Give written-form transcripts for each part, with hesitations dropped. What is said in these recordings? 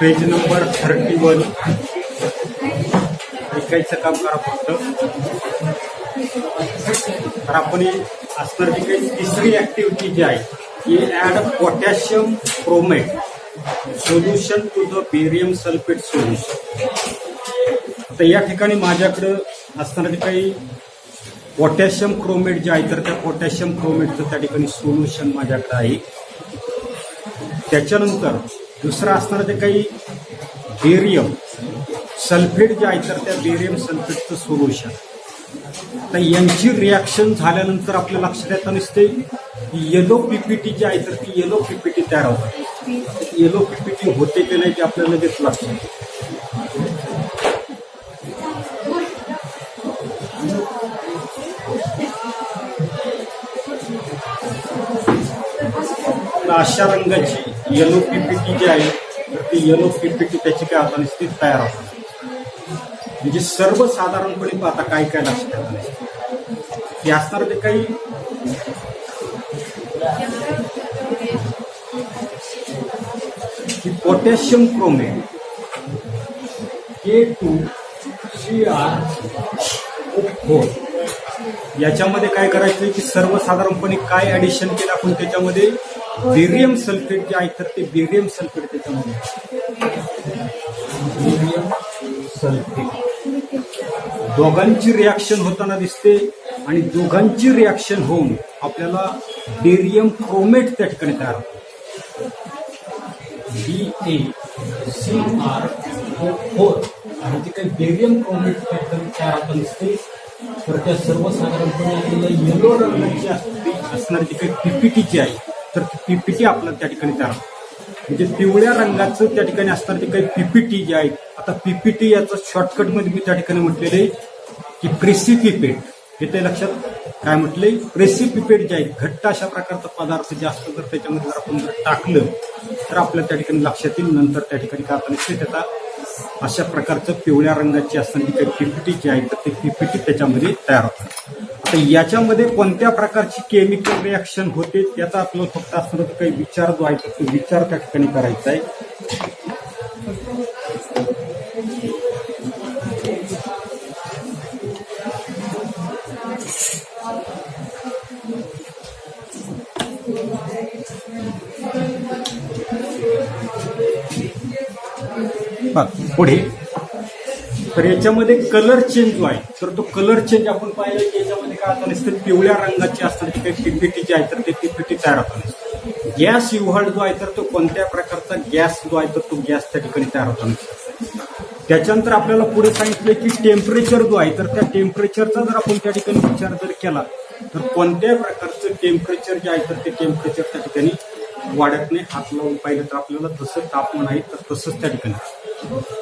Page number 31 ऐकायचं काम करा फक्त. तर आपण असणार जी काही तिसरी ऍक्टिव्हिटी जी आहे की add potassium chromate solution to the barium sulphate solution. तर या ठिकाणी माझ्याकडं असणारे काही पोटॅशियम क्रोमेट जे आहे तर त्या पोटॅशियम क्रोमेटचं त्या ठिकाणी सोल्युशन माझ्याकडे आहे. त्याच्यानंतर दुसरं असणारं ते काही बेरियम सल्फेट जे आहे तर त्या बेरियम सल्फेटचं सोल्युशन. तर यांची रिॲक्शन झाल्यानंतर आपल्या लक्षात येतं नसते येलो पीपीटी जी आहे तर ती येलो पीपीटी तयार होतात. येलो पीपीटी होते की नाही ते आपल्याला लगेच लक्षात येतं. अशा रंगाची येलो पीपीटी जी आहे तर ती येलो पीपीटी त्याची काय होता नसते तयार होतात. म्हणजे सर्वसाधारणपणे पाहता काय काय लक्षात येत नाही हे असणार ते काही पोटॅशियम क्रोमेट K2CrO4 याच्यामध्ये काय करायचं की सर्वसाधारणपणे काय ऍडिशन केलं आपण त्याच्यामध्ये बेरियम सल्फेट जे आहे तर ते बेरियम सल्फेट त्याच्यामध्ये बेरियम सल्फेट दोघांची रिॲक्शन होताना दिसते आणि दोघांची रिॲक्शन होऊन आपल्याला बेरियम क्रोमेट त्या ठिकाणी तयार होतो. BaCrO4 आणि ते काही बेरियम क्रोमेट त्या ठिकाणी तयार होताना दिसते. तर त्या सर्वसाधारणपणे आपल्याला येलो रंगाची असणारी जी काही पीपीटी जी आहे तर ती पीपीटी आपल्याला त्या ठिकाणी तयार होते. म्हणजे पिवळ्या रंगाचं त्या ठिकाणी असणार ते काही पीपीटी जे आहेत. आता पीपीटी याचं शॉर्टकटमध्ये मी त्या ठिकाणी म्हटलेले की प्रेसिपिपेट हे ते लक्षात काय म्हटले प्रेसिपिपेट जे आहेत घट्ट अशा प्रकारचा पदार्थ जास्त जर त्याच्यामध्ये जर आपण जर टाकलं तर आपल्याला त्या ठिकाणी लक्षात येईल. नंतर त्या ठिकाणी काय होतं त्याचा अशा प्रकारचं पिवळ्या रंगाची असणारी काही पीपीटी जी आहे तर ते पीपीटी त्याच्यामध्ये तयार होतात. आता याच्यामध्ये कोणत्या प्रकारची केमिकल रिॲक्शन होते त्याचा आपल्याला फक्त असणार काही विचार जो आहे तो विचार त्या ठिकाणी करायचा आहे. पुढे तर याच्यामध्ये कलर चेंज जो आहे तर तो कलर चेंज आपण पाहिलं की याच्यामध्ये काय होतं नसतं पिवळ्या रंगाची असणारी काही पीपीटी जी आहे तर ते पीपीटी तयार होतं. गॅस युव्हर्ड जो आहे तर तो कोणत्या प्रकारचा गॅस जो आहे तर तो गॅस त्या ठिकाणी तयार होता नसतो. त्याच्यानंतर आपल्याला पुढे सांगितलं की टेम्परेचर जो आहे तर त्या टेम्परेचरचा जर आपण त्या ठिकाणी विचार जर केला तर कोणत्या प्रकारचं टेम्परेचर जे आहे तर ते टेम्परेचर त्या ठिकाणी वाढत नाही. हात लावून पाहिलं तर आपल्याला जसं तापमान आहे तर तसंच त्या ठिकाणी.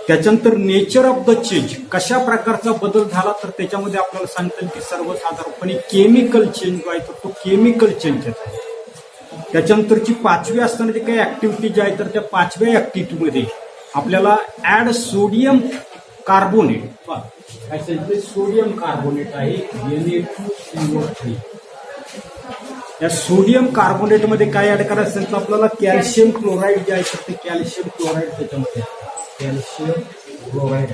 त्याच्यानंतर नेचर ऑफ द चेंज कशा प्रकारचा बदल झाला तर त्याच्यामध्ये आपल्याला सांगता येईल की सर्वसाधारणपणे केमिकल चेंज जो आहे तर तो केमिकल चेंज आहे. त्याच्यानंतरची पाचवी असताना जे काही ऍक्टिव्हिटी जी आहे तर त्या पाचव्या ऍक्टिव्हिटीमध्ये आपल्याला ऍड सोडियम कार्बोनेट काय सांगितलं सोडियम कार्बोनेट आहे Na2CO3. या सोडियम कार्बोनेटमध्ये काय ऍड करायचं असेल तर आपल्याला कॅल्शियम क्लोराईड जे आहे तर ते कॅल्शियम क्लोराईड त्याच्यामध्ये कॅल्शियम क्लोराईड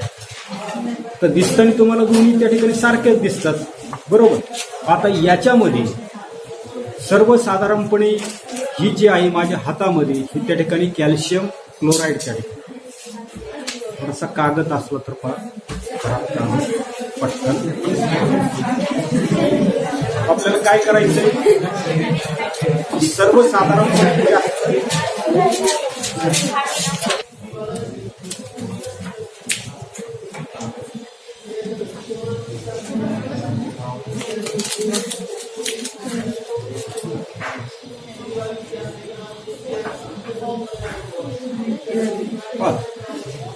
तर दिसताना तुम्हाला दोन्ही त्या ठिकाणी सारखेच दिसतात बरोबर. आता याच्यामध्ये सर्वसाधारणपणे ही जी आहे माझ्या हातामध्ये ही त्या ठिकाणी कॅल्शियम क्लोराईडच्या ठिकाणी थोडासा कागद असला तर पटकन आपल्याला काय करायचंय सर्वसाधारणपणे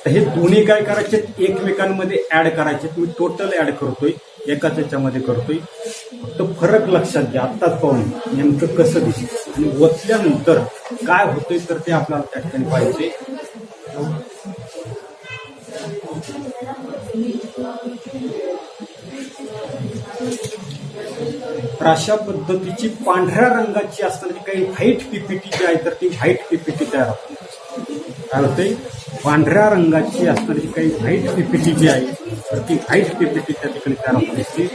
हे दोन्ही काय करायचे एकमेकांमध्ये ऍड करायचे. मी टोटल ऍड करतोय एकाच याच्यामध्ये करतोय. फक्त फरक लक्षात घ्या आत्ताच पाहून नेमकं कसं दिसतं आणि ओतल्यानंतर काय होतंय तर ते आपल्याला त्या ठिकाणी पाहिजे. तर अशा पद्धतीची पांढऱ्या रंगाची असणारी काही व्हाईट पीपीटी जी आहे तर ती व्हाईट पीपीटी तयार होते. काय होते? पांढऱ्या रंगाची असणारी काही व्हाईट पीपीटी जी आहे तर ती व्हाईट पीपीटी त्या ठिकाणी तयार होत असते.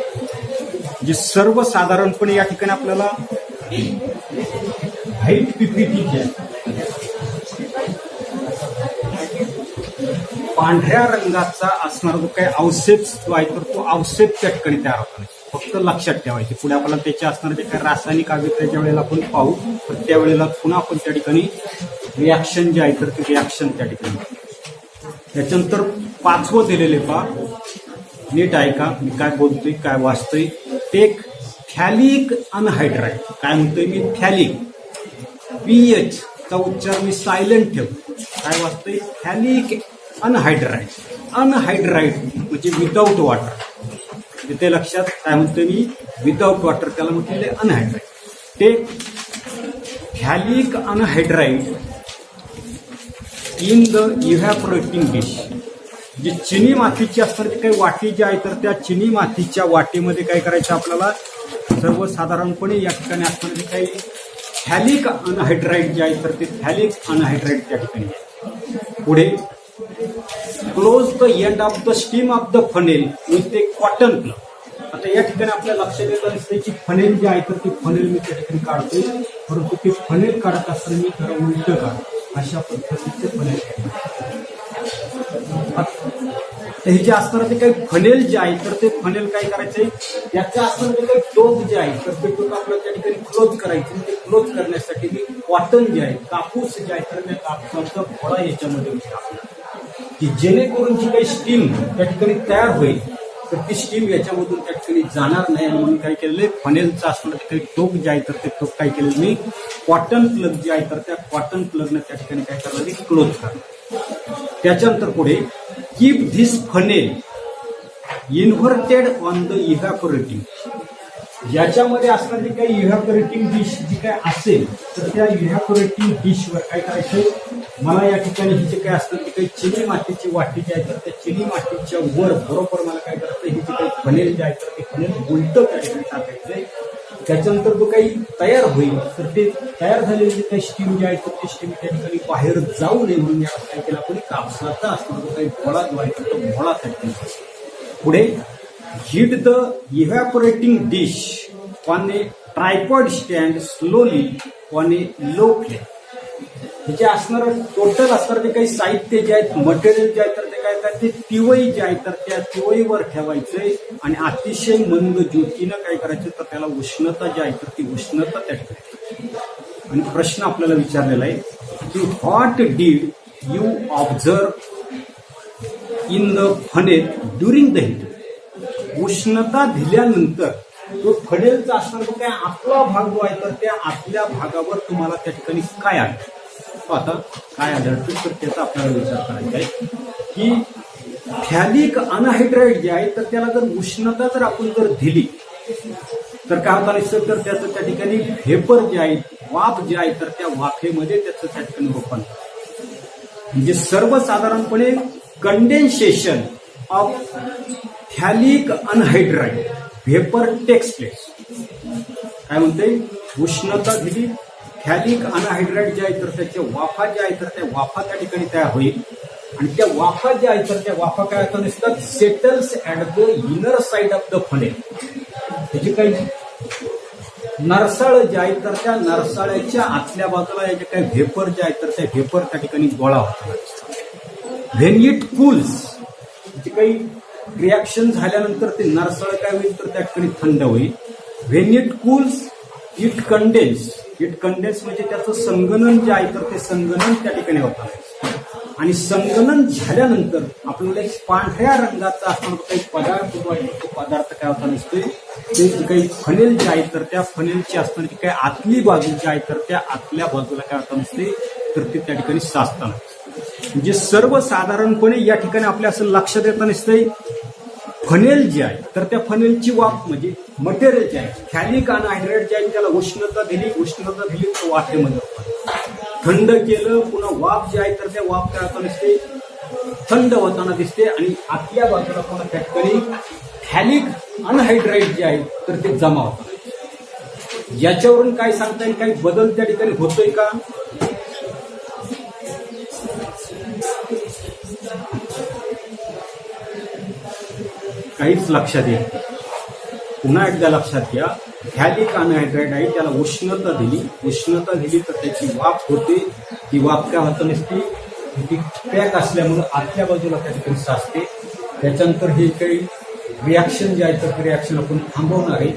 जी सर्वसाधारणपणे या ठिकाणी आपल्याला व्हाईट पीपीटी जी आहे पांढऱ्या रंगाचा असणारा जो काही अवसेप जो आहे तर तो अवसेप त्या ठिकाणी तयार होता. फक्त लक्षात ठेवायचे. पुढे आपल्याला त्याचे असणारे जे काही रासायनिक अभिक्रियाच्या वेळेला आपण पाहू तर त्यावेळेला पुन्हा आपण त्या ठिकाणी रिॲक्शन जे आहे तर ते रिॲक्शन त्या ठिकाणी. त्याच्यानंतर 5वं दिलेले पहा, नीट ऐका मी काय बोलतोय काय वाचतोय. एक फॅलिक अनहायड्राईड. काय म्हणतोय मी? फॅलिक. पीएच चा उच्चार मी सायलेंट ठेवतो. काय वाचतोय? फॅलिक अनहायड्राईड. अनहायड्राईड म्हणजे विदाऊट वॉटर. ते लक्षात काय म्हणतोय मी? विदाऊट वॉटर त्याला म्हटलेले अनहायड्राईड. ते फॅलिक अनहायड्राईड इन द इव्हॅपोरेटिंग डिश. जी चिनी मातीची असणारी काही वाटी जी आहे तर त्या चिनी मातीच्या वाटीमध्ये काय करायचं आपल्याला सर्वसाधारणपणे या ठिकाणी असणारे काही फॅलिक अनहायड्राईड जे आहे तर ते फॅलिक अनहायड्राईड त्या ठिकाणी. पुढे close the end of the steam of the funnel with ते कॉटन प्लग. आता या ठिकाणी आपल्या लक्षात येतं त्याची फनेल जी आहे तर ती फनेल मी त्या ठिकाणी काढतोय. परंतु ती फनेल काढत असताना मी खरं उलट काढतो. अशा पद्धतीचे फनेल हे जे असणारं ते काही फनेल जे आहे तर ते फनेल काय करायचंय त्याचं असणारं ते काही टोक जे आहे तर ते टोक आपल्याला त्या ठिकाणी क्लोज करायचे. ते क्लोज करण्यासाठी मी कॉटन जे आहे कापूस जे आहे तर त्या कापसाचा फळा याच्यामध्ये टाकला की जेणेकरून जी काही स्टीम त्या ठिकाणी तयार होईल तर ती स्टीम याच्यामधून त्या ठिकाणी जाणार नाही. म्हणून काय केलेलं फनेलचं असणारं ते काही टोक जे आहे तर ते टोक काय केलेलं मी कॉटन प्लग जे आहे तर त्या कॉटन प्लगनं त्या ठिकाणी काय करणार क्लोज करणार. त्याच्यानंतर पुढे keep this funnel inverted on the evaporating. याच्यामध्ये असणारी काही इव्हॅपोरेटिंग डिश जी काय असेल तर त्या इव्हॅपोरेटिंग डिशवर काय करायचं मला या ठिकाणी ही जे काही असतं ती काही चिनी मातीची वाटी जी आहे तर त्या चिनी मातीच्या वर बरोबर मला काय करायचं ही जी काही फनेल जे आहे तर ते फनेल उलट त्या ठिकाणी टाकायचंय. त्याच्यानंतर जो काही तयार होईल तर ते तयार झालेली जी काही स्टीम जी आहे तर ती स्टीम त्या ठिकाणी बाहेर जाऊ नये म्हणून याला काय केलं आपण कापसाचा असणार जो काही गोळा जो आहे तो गोळा त्या ठिकाणी. पुढे heat the evaporating dish on a tripod stand slowly on a low flame. हे जे असणारं टोटल असणारं जे काही साहित्य जे आहेत मटेरियल जे आहे तर ते काय ते तिवई जे आहे तर त्या तिवईवर ठेवायचंय आणि अतिशय मंद ज्योतीनं काय करायचं तर त्याला उष्णता जी आहे तर ती उष्णता त्या ठिकाणी. आणि प्रश्न आपल्याला विचारलेला आहे की what did you observe in the funnel during the heat. उष्णता दिल्यानंतर तो फनेलचा असणार तो काय आतला भाग जो आहे तर त्या आतल्या भागावर तुम्हाला त्या ठिकाणी काय आढळतं. आता काय आढळतं तर त्याचा आपल्याला विचार करायचा आहे की फॅलिक अनहायड्राईड जे आहे तर त्याला जर उष्णता जर आपण जर दिली तर काय होतं असेल तर त्याचं त्या ठिकाणी व्हेपर जे आहे वाफ जे आहे तर त्या वाफेमध्ये त्याचं त्या ठिकाणी रूपांतर म्हणजे सर्वसाधारणपणे condensation of phthalic anhydride vapour takes place. काय म्हणते उष्णता दिली फॅलिक अनहायड्राईड जे आहे तर त्याच्या वाफा जे आहे तर त्या वाफा त्या ठिकाणी तयार होईल आणि त्या वाफा ज्या आहेत तर त्या वाफा काय होतात नसतात settles at the inner side of the funnel. त्याची काही नरसाळ जे आहे तर त्या नरसाळ्याच्या आतल्या बाजूला जे काही व्हेपर जे आहे तर त्या व्हेपर त्या ठिकाणी गोळा होतात. व्हेन इट कूल्स जे काही रिॲक्शन झाल्यानंतर ते नरसाळ काय होईल तर त्या ठिकाणी थंड होईल. When it cools it condense. It condense म्हणजे त्याचं संगणन जे आहे तर ते संगणन त्या ठिकाणी होतं आणि संगणन झाल्यानंतर आपल्याला एक पांढऱ्या रंगाचा असणारा काही पदार्थ जो आहे तो पदार्थ काय होता नसतोय ते जे काही फनेल जे आहे तर त्या फनेलची असणारी काही आतली बाजू जी आहे तर त्या आतल्या बाजूला काय होता नसते तर ते त्या ठिकाणी साचताना. म्हणजे सर्वसाधारणपणे या ठिकाणी आपल्या असं लक्षात येतं नसतंय फनेल जे आहे तर त्या फनेलची वाफ म्हणजे मटेरियल जे आहे फॅलिक अनहायड्राईड जे आहे त्याला उष्णता दिली तर वाफेमध्ये थंड केलं पुन्हा वाफ जे आहे तर त्या वाफ काय होताना दिसते थंड होताना दिसते आणि आतल्या बाजूला पुन्हा त्या ठिकाणी फॅलिक अनहायड्राईड जे आहे तर ते जमा होतात. याच्यावरून काय सांगता येईल, काही बदल त्या ठिकाणी होतोय का? काहीच लक्षात येत. पुन्हा एकदा लक्षात घ्या, फॅलिक अनहायड्राइड आहे, त्याला उष्णता दिली तर त्याची वाफ होते. ती वाफ काय होत नसते, ती पॅक असल्यामुळे आतल्या बाजूला त्या ठिकाणी साचते. त्याच्यानंतर हे काही रिॲक्शन जे आहे तर रिॲक्शन आपण थांबवणार आहे.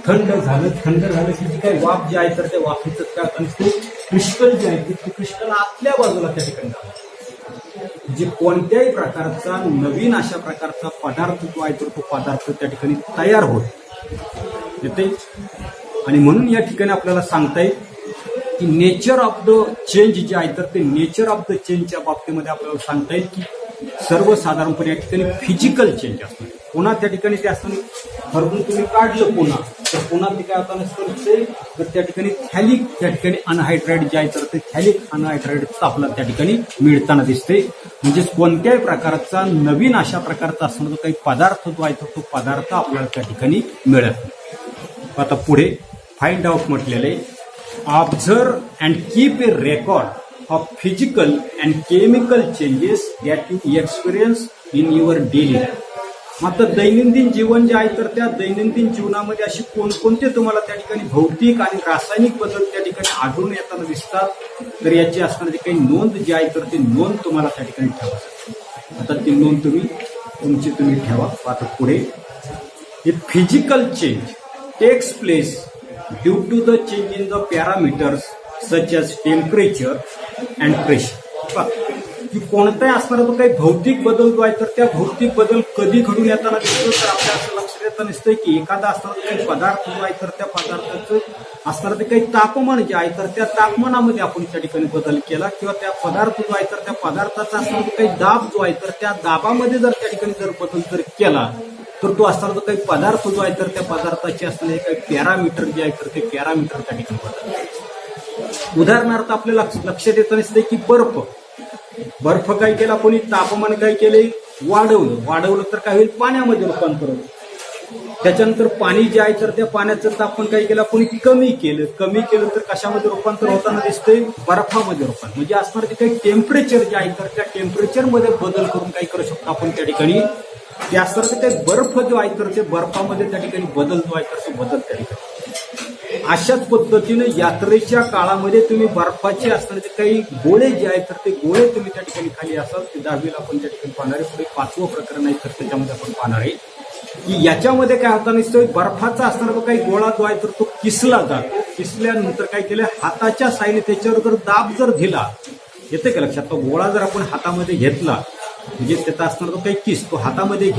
थंड झालं की जी काही वाफ जी आहे तर त्या वाफेचं काय होतं नसते, क्रिस्टल जे आहे ते क्रिस्टल आतल्या बाजूला त्या ठिकाणी जे कोणत्याही प्रकारचा नवीन अशा प्रकारचा पदार्थ जो आहे तर तो पदार्थ त्या ठिकाणी तयार होत येते. आणि म्हणून या ठिकाणी आपल्याला सांगता येईल की नेचर ऑफ द चेंज जे आहे तर ते नेचर ऑफ द चेंजच्या बाबतीमध्ये आपल्याला सांगता येईल की सर्वसाधारणपणे या ठिकाणी फिजिकल चेंज असतो. पुन्हा त्या ठिकाणी ते असताना भरपूर तुम्ही काढलं पुन्हा ते काय होता नसतं तर त्या ठिकाणी थॅलिक त्या ठिकाणी अनहायड्राइड जे आहे तर ते थॅलिक अनहायड्राइडचं आपल्याला त्या ठिकाणी मिळताना दिसते. म्हणजेच कोणत्याही प्रकारचा नवीन अशा प्रकारचा असणारा जो काही पदार्थ जो आहे तर तो पदार्थ आपल्याला त्या ठिकाणी मिळत. आता पुढे फाइंड आउट म्हटलेले, observe and keep a record of physical and chemical changes that you experience in your daily life. मात्र दैनंदिन जीवन जे आहे तर त्या दैनंदिन जीवनामध्ये अशी कोणकोणते तुम्हाला त्या ठिकाणी भौतिक आणि रासायनिक बदल त्या ठिकाणी आढळून येताना दिसतात, तर याची असणारी काही नोंद जी आहे तर ती नोंद तुम्हाला त्या ठिकाणी ठेवा. आता ती नोंद तुम्ही ठेवा. आता पुढे, हे physical change takes place due to the change in the parameters such as temperature and pressure. की कोणताही असणारा तो काही भौतिक बदल जो आहे तर त्या भौतिक बदल कधी घडून येताना दिसतो, तर आपल्या असं लक्षात येतं नसतं की एखादा असणारा काही पदार्थ जो आहे तर त्या पदार्थाचं असणारं ते काही तापमान जे आहे तर त्या तापमानामध्ये आपण त्या ठिकाणी बदल केला, किंवा त्या पदार्थ जो आहे तर त्या पदार्थाचा असणारा काही दाब जो आहे तर त्या दाबामध्ये जर त्या ठिकाणी जर बदल जर केला तर तो असणारा जो काही पदार्थ जो आहे तर त्या पदार्थाचे असणारे काही पॅरामीटर जे आहे तर ते पॅरामीटर त्या ठिकाणी बदल. उदाहरणार्थ आपल्याला लक्षात येतं नसते की बर्फ काय केला, कोणी तापमान काय केले, वाढवलं तर काय होईल, पाण्यामध्ये रूपांतर होईल. त्याच्यानंतर पाणी जे आहे तर त्या पाण्याचं तापमान काय केलं, कोणी कमी केलं तर कशामध्ये रूपांतर होताना दिसतंय, बर्फामध्ये रूपांतर. म्हणजे असणार जे काही टेम्परेचर जे आहे तर त्या टेम्परेचरमध्ये बदल करून काय करू शकतो आपण त्या ठिकाणी, ते असणार काही बर्फ जो आहे तर ते बर्फामध्ये त्या ठिकाणी बदल जो आहे तर तो बदल त्या ठिकाणी. अशाच पद्धतीने यात्रेच्या काळामध्ये तुम्ही बर्फाचे असणारे काही गोळे जे आहेत तर ते गोळे तुम्ही त्या ठिकाणी खाली असाल, ते 10वीला आपण त्या ठिकाणी पाहणार आहे. पुढे 5वं प्रकरण आहे तर त्याच्यामध्ये आपण पाहणार आहे की याच्यामध्ये काय होता नसतं, बर्फाचा असणारा जो काही गोळा जो आहे तर तो किसला जातो. किसल्यानंतर काय केलं, हाताच्या साहाय्याने त्याच्यावर जर दाब जर दिला, येते का लक्षात, तो गोळा जर आपण हातामध्ये घेतला म्हणजे त्याचा असणार तो काही किस तो हातामध्ये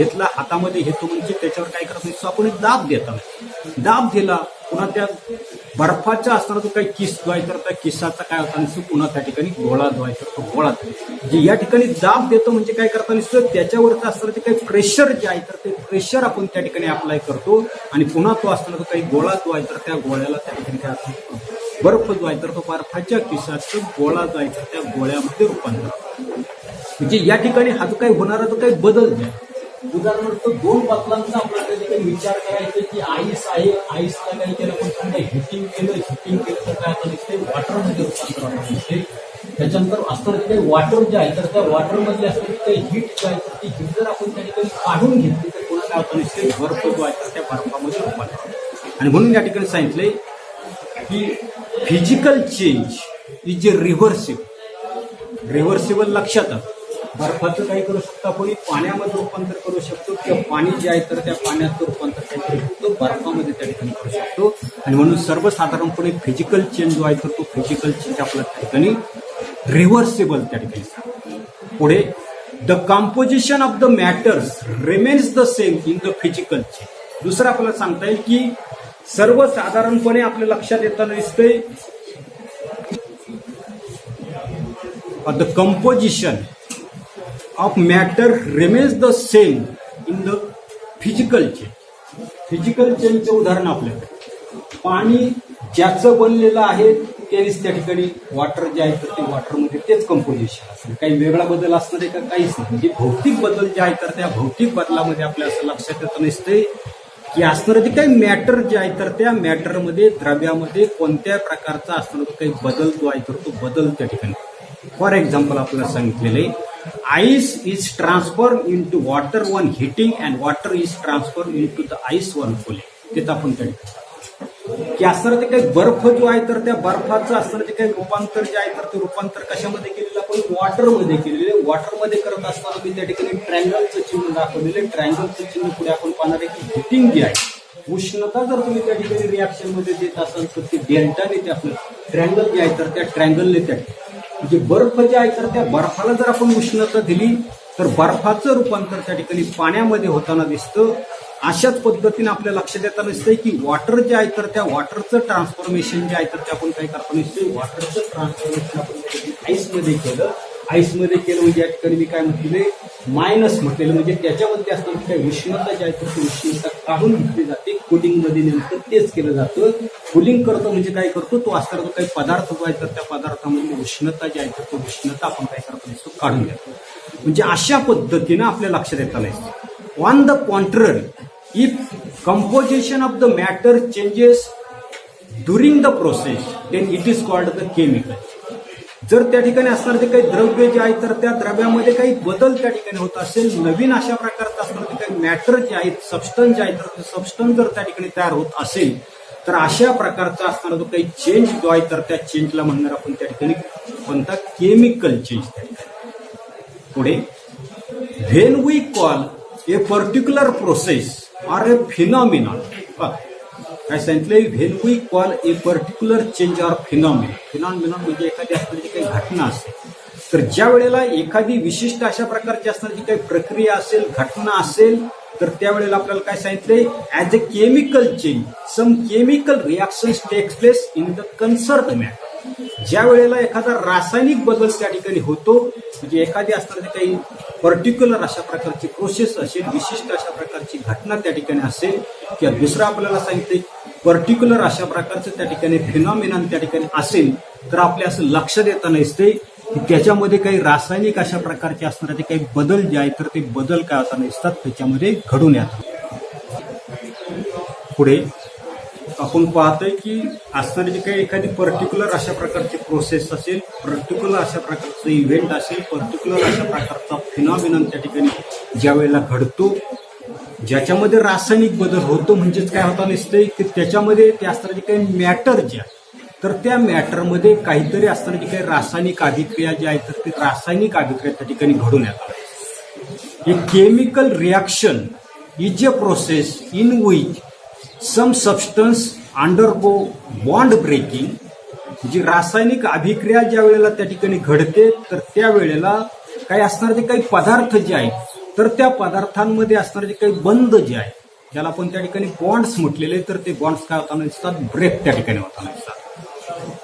घेतो म्हणजे त्याच्यावर काय करत नसतो आपण एक दाब दिला. पुन्हा त्या बर्फाचा असणारा जो काही किस जो आहे तर त्या किस्साचा काय होता नसतो, पुन्हा त्या ठिकाणी गोळा जो आहे तर तो गोळा जे या ठिकाणी दाब देतो म्हणजे काय करता नसतं, त्याच्यावरचं असणारं ते काही प्रेशर जे आहे तर ते प्रेशर आपण त्या ठिकाणी अप्लाय करतो आणि पुन्हा तो असणारा जो काही गोळा जो आहे तर त्या गोळ्याला त्या ठिकाणी काय असतो, बर्फ जो आहे तर तो बर्फाच्या किस्साचा गोळा जो आहे तर त्या गोळ्यामध्ये रूपांतर. म्हणजे या ठिकाणी हा जो काही होणारा जो काही बदल जे आहे, उदाहरणार्थ 2 बदलांचा आपल्याला काही विचार करायचा की आईस आहे, आईसला काही केलं पण समजा हिटिंग केलं तर काय आता दिसते, वॉटरमध्ये रूपांतर होताना दिसते. त्याच्यानंतर असणारे काही वॉटर जे आहे तर त्या वॉटरमधले असणारी काही हीट जे आहे तर ती हीट जर आपण त्या ठिकाणी काढून घेतली तर पुन्हा काय होतं दिसते, बर्फ जो आहे तर त्या बर्फामध्ये रूपांतर. आणि म्हणून या ठिकाणी सांगितलंय की फिजिकल चेंज इज रिव्हर्सिबल. लक्षात बर्फाचं काही करू शकतो आपण पाण्यामध्ये रूपांतर करू शकतो, किंवा पाणी जे आहे तर त्या पाण्याचं रूपांतर काय करू शकतो, बर्फामध्ये त्या ठिकाणी करू शकतो. आणि म्हणून सर्वसाधारणपणे फिजिकल चेंज जो आहे तर तो फिजिकल चेंज आपल्या त्या ठिकाणी रिव्हर्सिबल त्या ठिकाणी. पुढे, the composition of the matters remains the same in the physical change. दुसरं आपल्याला सांगता येईल की सर्वसाधारणपणे आपल्या लक्षात येताना दिसतंय the composition of matter remains the same in the physical change. Physical चेंजचे उदाहरण आपल्याकडे पाणी ज्याचं बनलेलं आहे तेच त्या ठिकाणी वॉटर जे आहे तर ते वॉटरमध्ये तेच कंपोजिशन असेल, काही वेगळा बदल असणार आहे का, काहीच नाही. म्हणजे भौतिक बदल जे आहे तर त्या भौतिक बदलामध्ये आपल्या असं लक्षात येत नसते की असणारं जे काही मॅटर जे आहे तर त्या मॅटरमध्ये द्रव्यामध्ये कोणत्या प्रकारचा असणारा काही बदल जो आहे तर तो बदल त्या ठिकाणी. फॉर एक्झाम्पल आपल्याला सांगितलेलं आहे ice is transform into water when heating and water is transform into the ice when cooling. तेच आपण त्या ठिकाणी की असणारं ते काही बर्फ जो आहे तर त्या बर्फाचं असणारं जे काही रूपांतर जे आहे तर ते रूपांतर कशामध्ये केलेलं आपण वॉटरमध्ये केलेले. वॉटरमध्ये करत असताना मी त्या ठिकाणी ट्रँगलचं चिन्ह दाखवलेलं. ट्रँगलचं चिन्ह पुढे आपण पाहणार आहे की हिटिंग जी आहे उष्णता जर तुम्ही त्या ठिकाणी रिॲक्शन मध्ये देत असाल तर ते डेल्टाने ते आपलं ट्रँगल जे आहे तर त्या ट्रँगलने त्या म्हणजे बर्फ जे आहे तर त्या बर्फाला जर आपण उष्णता दिली तर बर्फाचं रूपांतर त्या ठिकाणी पाण्यामध्ये होताना दिसतं. अशाच पद्धतीने आपल्या लक्षात येताना दिसतंय की वॉटर जे आहे तर त्या वॉटरचं ट्रान्सफॉर्मेशन जे आहे तर ते आपण काय करताना दिसतंय वॉटरचं ट्रान्सफॉर्मेशन आपण आईसमध्ये केलं. आईसमध्ये केलं म्हणजे या ठिकाणी मी काय म्हटलेले मायनस म्हटलेलं म्हणजे त्याच्यामध्ये असणारी काही उष्णता जी आहे तर ती उष्णता काढून घेतली जाते. कुलिंगमध्ये नेमकं तेच केलं जातं. कुलिंग करतो म्हणजे काय करतो तो असणारा जो काही पदार्थ जो आहे तर त्या पदार्थामध्ये उष्णता जी आहे तर तो उष्णता आपण काय करतो दिसतो काढून घेतो. म्हणजे अशा पद्धतीनं आपल्या लक्षात येताना दिसतं. On the contrary if composition of the matter changes during the process then it is called the chemical. जर त्या ठिकाणी असणार ते काही द्रव्य जे आहे तर त्या द्रव्यामध्ये काही बदल त्या ठिकाणी होत असेल नवीन अशा प्रकारचं असणार ते काही मॅटर जे आहेत सबस्टन्स जे आहे तर सबस्टन्स जर त्या ठिकाणी तयार होत असेल तर अशा प्रकारचा असणारा जो काही चेंज जो आहे तर त्या चेंजला म्हणणार आपण त्या ठिकाणी कोणता केमिकल चेंज. त्या ठिकाणी पुढे when we call a particular process or a phenomenon. काय सांगितलंय when we call a particular change or phenomenon. Phenomenon म्हणजे एखादी असणारी काही घटना असेल तर ज्या वेळेला एखादी विशिष्ट अशा प्रकारची असणारी काही प्रक्रिया असेल घटना असेल तर त्यावेळेला आपल्याला काय सांगितलंय as a chemical change some chemical reactions takes place in the concern matter. ज्या वेळेला एखादा रासायनिक बदल त्या ठिकाणी होतो म्हणजे एखादी असणारी काही पर्टिक्युलर अशा प्रकारची प्रोसेस असेल विशिष्ट अशा प्रकारची घटना त्या ठिकाणी असेल किंवा दुसरं आपल्याला सांगितलंय पर्टिक्युलर अशा प्रकारचं त्या ठिकाणी फिनॉमिनॉन त्या ठिकाणी असेल तर आपल्या असं लक्षात येताना दिसते की त्याच्यामध्ये काही रासायनिक अशा प्रकारचे असणारे काही बदल जे आहेत तर ते बदल काय होताना दिसतात त्याच्यामध्ये घडून येतात. पुढे आपण पाहतोय की असणारी जी काही एखादी पर्टिक्युलर अशा प्रकारची प्रोसेस असेल पर्टिक्युलर अशा प्रकारचं इव्हेंट असेल पर्टिक्युलर अशा प्रकारचा फिनॉमिनॉन त्या ठिकाणी ज्या वेळेला घडतो ज्याच्यामध्ये रासायनिक बदल होतो म्हणजेच काय होता दिसतंय की त्याच्यामध्ये ते असणारे काही मॅटर जे आहे तर त्या मॅटरमध्ये काहीतरी असणारी जी काही रासायनिक अभिक्रिया जी आहे तर ती रासायनिक अभिक्रिया त्या ठिकाणी घडून येतात. हे chemical reaction is a process in which some substance undergo bond breaking. जी रासायनिक अभिक्रिया ज्या वेळेला त्या ठिकाणी घडते तर त्या वेळेला काही असणारे काही पदार्थ जे आहेत तर त्या पदार्थांमध्ये असणारे जे काही बंध जे आहे ज्याला आपण त्या ठिकाणी बॉन्ड्स म्हटलेले तर ते बॉन्ड्स काय होताना दिसतात ब्रेक त्या ठिकाणी होताना दिसतात.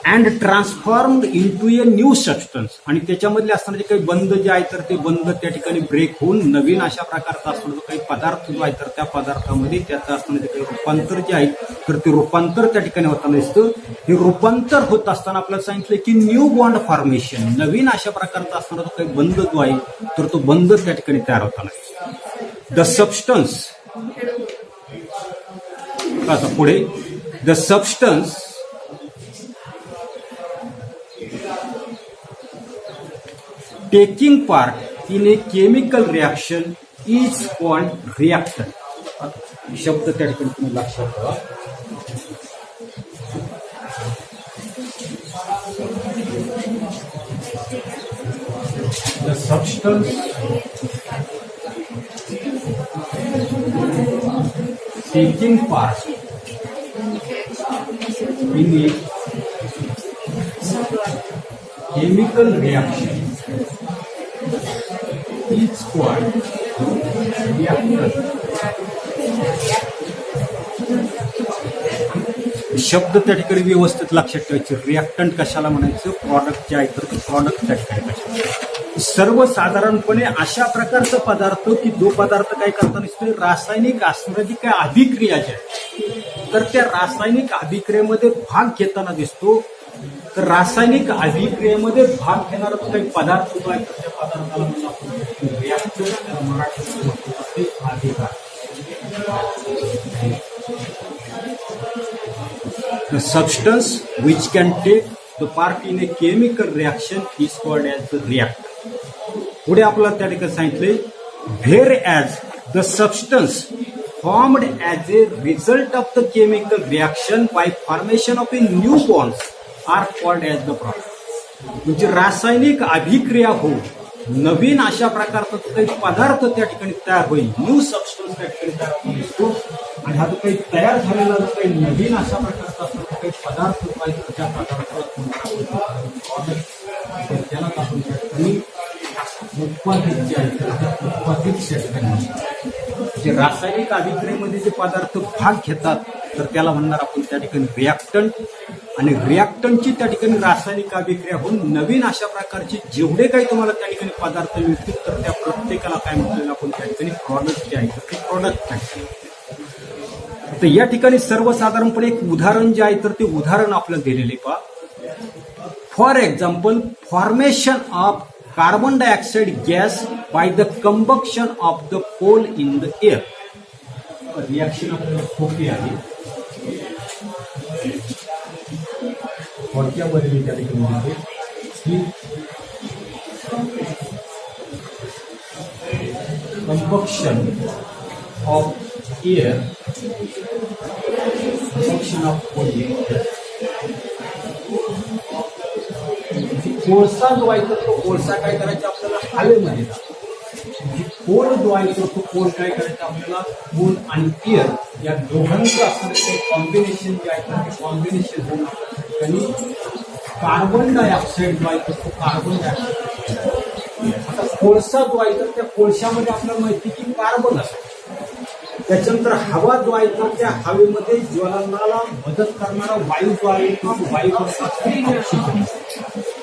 And transformed into a new substance आणि त्याच्यामधले असणारे काही बंध जे आहेत तर ते बंध त्या ठिकाणी ब्रेक होऊन नवीन अशा प्रकारचा असणारा काही पदार्थ जो आहे तर त्या पदार्थामध्ये त्याचं असणारे काही रूपांतर जे आहे तर ते रूपांतर त्या ठिकाणी होताना दिसतं. हे रूपांतर होत असताना आपल्याला सांगितलं की न्यू बॉन्ड फॉर्मेशन नवीन अशा प्रकारचा असणारा जो काही बंध जो आहे तर तो बंध त्या ठिकाणी तयार होताना दिसतो. द सबस्टन्स आता पुढे the substance taking part in a chemical reaction is called reactant. शब्द त्या ठिकाणी तुम्ही लक्षात ठेवा. The substance taking part in a chemical reaction is called reactant. शब्द त्या ठिकाणी व्यवस्थित लक्षात ठेवायचे. रिॲक्टंट कशाला म्हणायचं प्रॉडक्ट जे आहे तर प्रॉडक्ट त्या ठिकाणी सर्वसाधारणपणे अशा प्रकारचा पदार्थ की जो पदार्थ काय करताना दिसतोय रासायनिक असणारी जी काय अभिक्रिया जी आहे तर त्या रासायनिक अभिक्रियेमध्ये भाग घेताना दिसतो. तर रासायनिक अभिक्रियेमध्ये भाग घेणारा जो काही पदार्थ जो आहे तर त्या पदार्थाला म्हणजे आपण रिॲक्टर मराठीमध्ये अभिकार The substance which can take the part in a chemical reaction is called as the reactant. पुढे आपल्याला त्या ठिकाणी सांगितले whereas the substance formed as a result of the chemical reaction by formation of a new bonds are called as the product. म्हणजे रासायनिक अभिक्रिया होऊन नवीन अशा प्रकारचा काही पदार्थ त्या ठिकाणी तयार होईल, न्यू सबस्टन्स त्या ठिकाणी तयार होऊ शकतो. आणि हा जो काही तयार झालेला जो काही नवीन अशा प्रकारचा असतो काही पदार्थ पाहिजे त्या पदार्थाला त्याला आपण त्या ठिकाणी उत्पादित जे आहे उत्पादित त्या ठिकाणी जे रासायनिक अभिक्रियेमध्ये जे पदार्थ भाग घेतात तर त्याला म्हणणार आपण त्या ठिकाणी रिॲक्टंट. आणि रिॲक्टंटची त्या ठिकाणी रासायनिक अभिक्रिया होऊन नवीन अशा प्रकारचे जेवढे काही तुम्हाला त्या ठिकाणी पदार्थ मिळतील तर त्या प्रत्येकाला काय म्हणतो आपण त्या ठिकाणी प्रॉडक्ट जे आहे तर ते प्रॉडक्ट आहे. तर या ठिकाणी सर्वसाधारणपणे एक उदाहरण जे आहे तर ते उदाहरण आपल्याला दिलेले पहा. For example formation of carbon dioxide gas by the combustion of the coal in the air. Reaction आपल्याला सोपी आहे. थोडक्यामध्ये मी त्या ठिकाणी म्हणते की combustion of air combustion of कोळसा जो आहे तर तो कोळसा काय करायचा आपल्याला हवेमध्ये कोल जो आहे तर तो कोल काय करायचा आपल्याला कोल आणि एअर या दोघांचं असणारे कॉम्बिनेशन जे आहे तर ते कॉम्बिनेशन होऊन आणि कार्बन डायऑक्साईड जो आहे तर तो कार्बन डायऑक्साईड. आता कोळसा जो आहे तर त्या कोळशामध्ये आपल्याला माहिती की कार्बन असतो. त्याच्यानंतर हवा जो आहे तर त्या हवेमध्ये ज्वलनाला मदत करणारा वायू जो आहे तो वायू ऑक्सिजन.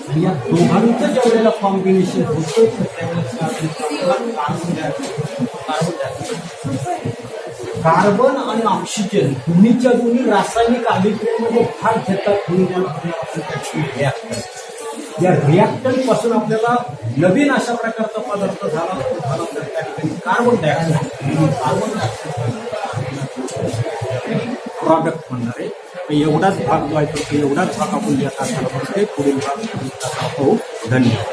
आणि या दोघांचं जेवढ्याला कॉम्बिनेशन होतं तर त्यावेळेस कार्बन डायऑक्साईड. कार्बन आणि ऑक्सिजन दोन्हीच्या दोन्ही रासायनिक अभिक्रियेमध्ये भाग घेतात म्हणून या रिॲक्टंट पासून आपल्याला नवीन अशा प्रकारचा पदार्थ झाला तो झाला तर त्या ठिकाणी carbon dioxide. Carbon dioxide product म्हणणार आहे. एवढाच भाग जो आहे तो एवढाच भाग आपण या तासाला बघते. पुढील भाग पाहू. धन्यवाद.